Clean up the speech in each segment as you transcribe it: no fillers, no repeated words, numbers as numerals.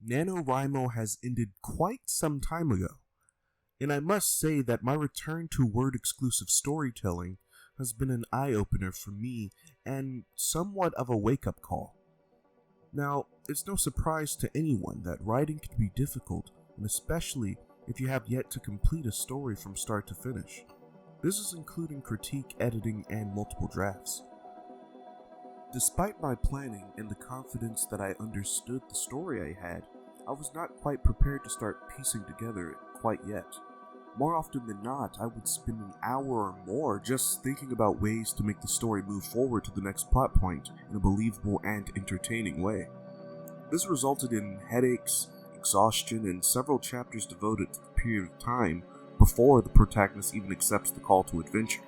NaNoWriMo has ended quite some time ago, and I must say that my return to word-exclusive storytelling has been an eye-opener for me and somewhat of a wake-up call. Now, it's no surprise to anyone that writing can be difficult, and especially if you have yet to complete a story from start to finish. This is including critique, editing, and multiple drafts. Despite my planning and the confidence that I understood the story I had, I was not quite prepared to start piecing together quite yet. More often than not, I would spend an hour or more just thinking about ways to make the story move forward to the next plot point in a believable and entertaining way. This resulted in headaches, exhaustion, and several chapters devoted to the period of time before the protagonist even accepts the call to adventure.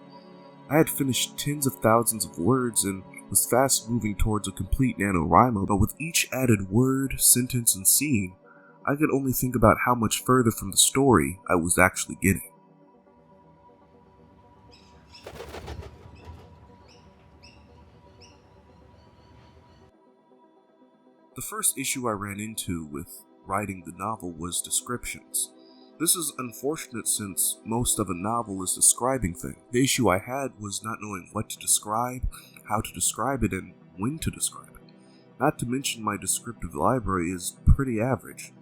I had finished tens of thousands of words and was fast moving towards a complete NaNoWriMo, but with each added word, sentence, and scene, I could only think about how much further from the story I was actually getting. The first issue I ran into with writing the novel was descriptions. This is unfortunate since most of a novel is describing things. The issue I had was not knowing what to describe, how to describe it, and when to describe it. Not to mention my descriptive library is pretty average.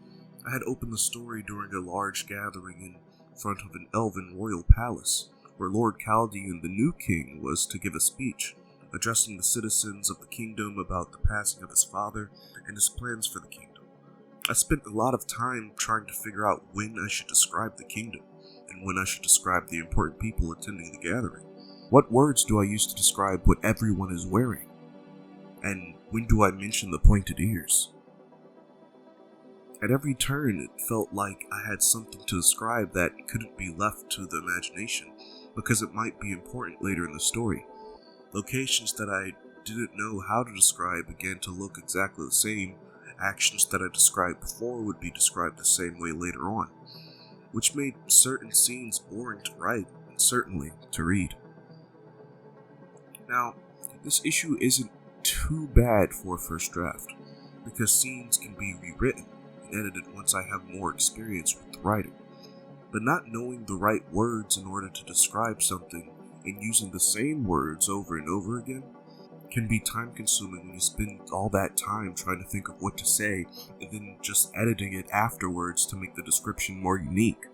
I had opened the story during a large gathering in front of an elven royal palace, where Lord Chaldean, the new king, was to give a speech, addressing the citizens of the kingdom about the passing of his father and his plans for the kingdom. I spent a lot of time trying to figure out when I should describe the kingdom, and when I should describe the important people attending the gathering. What words do I use to describe what everyone is wearing? And when do I mention the pointed ears? At every turn, it felt like I had something to describe that couldn't be left to the imagination, because it might be important later in the story. Locations that I didn't know how to describe began to look exactly the same. Actions that I described before would be described the same way later on, which made certain scenes boring to write and certainly to read. Now, this issue isn't too bad for a first draft, because scenes can be rewritten and edited once I have more experience with the writing. But not knowing the right words in order to describe something and using the same words over and over again can be time consuming when you spend all that time trying to think of what to say and then just editing it afterwards to make the description more unique.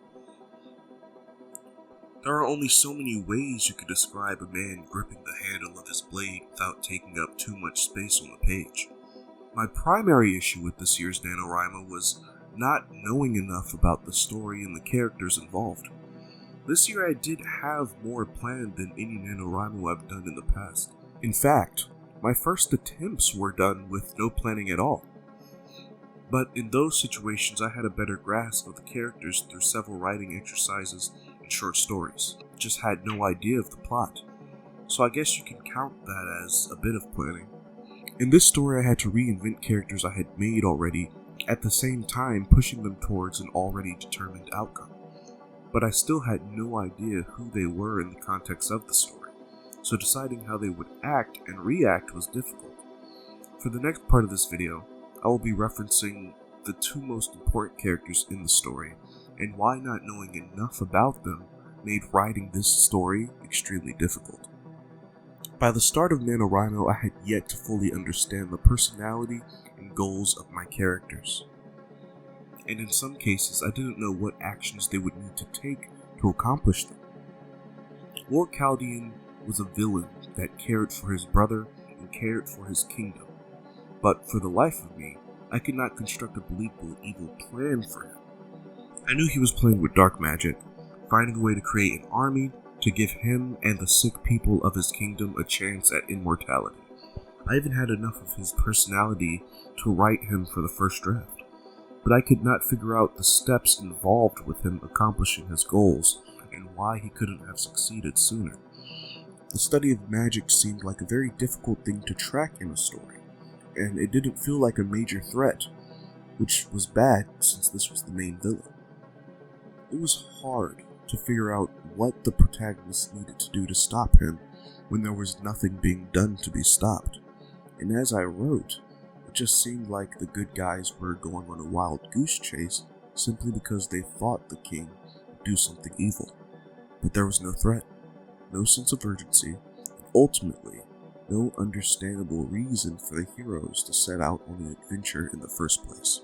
There are only so many ways you could describe a man gripping the handle of his blade without taking up too much space on the page. My primary issue with this year's NaNoWriMo was not knowing enough about the story and the characters involved. This year I did have more planned than any NaNoWriMo I've done in the past. In fact, my first attempts were done with no planning at all. But in those situations I had a better grasp of the characters through several writing exercises and short stories. Just had no idea of the plot. So I guess you can count that as a bit of planning. In this story I had to reinvent characters I had made already, at the same time pushing them towards an already determined outcome. But I still had no idea who they were in the context of the story. So deciding how they would act and react was difficult. For the next part of this video, I will be referencing the two most important characters in the story, and why not knowing enough about them made writing this story extremely difficult. By the start of NaNoWriMo, I had yet to fully understand the personality and goals of my characters. And in some cases, I didn't know what actions they would need to take to accomplish them. Lord Chaldean was a villain that cared for his brother and cared for his kingdom. But for the life of me, I could not construct a believable evil plan for him. I knew he was playing with dark magic, finding a way to create an army to give him and the sick people of his kingdom a chance at immortality. I even had enough of his personality to write him for the first draft, but I could not figure out the steps involved with him accomplishing his goals and why he couldn't have succeeded sooner. The study of magic seemed like a very difficult thing to track in a story, and it didn't feel like a major threat, which was bad since this was the main villain. It was hard to figure out what the protagonist needed to do to stop him when there was nothing being done to be stopped, and as I wrote, It just seemed like the good guys were going on a wild goose chase simply because they thought the king would do something evil. But there was no threat, no sense of urgency, and ultimately, no understandable reason for the heroes to set out on an adventure in the first place.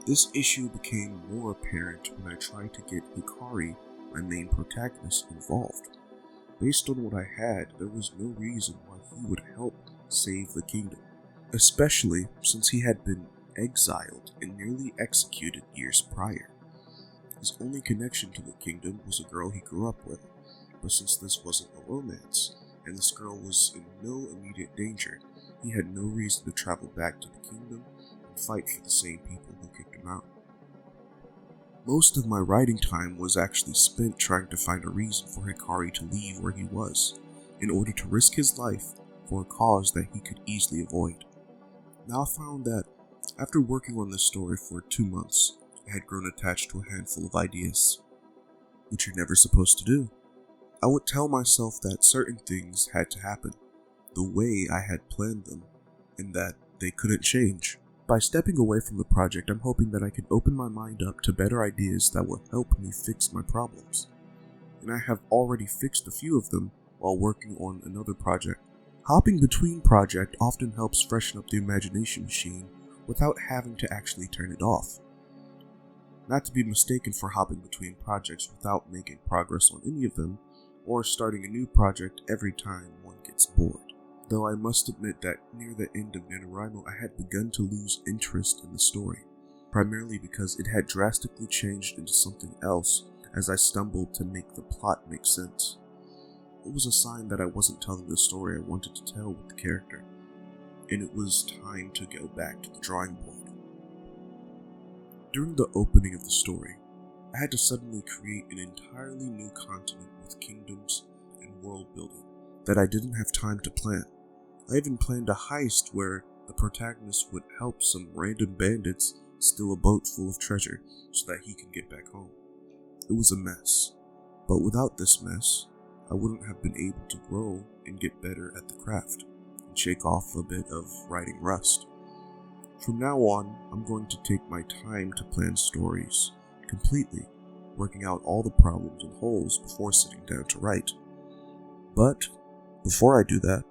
This issue became more apparent when I tried to get Hikari, my main protagonist, involved. Based on what I had, there was no reason why he would help save the kingdom, especially since he had been exiled and nearly executed years prior. His only connection to the kingdom was a girl he grew up with, but since this wasn't a romance, and this girl was in no immediate danger, he had no reason to travel back to the kingdom and fight for the same people who kicked him out. Most of my writing time was actually spent trying to find a reason for Hikari to leave where he was, in order to risk his life for a cause that he could easily avoid. Now I found that, after working on this story for 2 months, I had grown attached to a handful of ideas, which you're never supposed to do. I would tell myself that certain things had to happen, the way I had planned them, and that they couldn't change. By stepping away from the project, I'm hoping that I can open my mind up to better ideas that will help me fix my problems. And I have already fixed a few of them while working on another project. Hopping between projects often helps freshen up the imagination machine without having to actually turn it off. Not to be mistaken for hopping between projects without making progress on any of them, or starting a new project every time one gets bored. Though I must admit that near the end of NaNoWriMo I had begun to lose interest in the story, primarily because it had drastically changed into something else as I stumbled to make the plot make sense. It was a sign that I wasn't telling the story I wanted to tell with the character, and it was time to go back to the drawing board. During the opening of the story, I had to suddenly create an entirely new continent with kingdoms and world building that I didn't have time to plan. I even planned a heist where the protagonist would help some random bandits steal a boat full of treasure so that he can get back home. It was a mess, but without this mess, I wouldn't have been able to grow and get better at the craft and shake off a bit of writing rust. From now on, I'm going to take my time to plan stories completely, working out all the problems and holes before sitting down to write. But before I do that,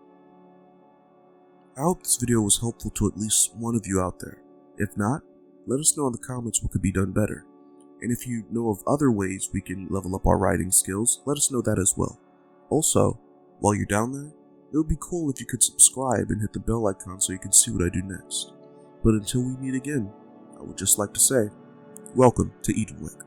I hope this video was helpful to at least one of you out there. If not, let us know in the comments what could be done better. And if you know of other ways we can level up our writing skills, let us know that as well. Also, while you're down there, it would be cool if you could subscribe and hit the bell icon so you can see what I do next. But until we meet again, I would just like to say, welcome to Edenwick.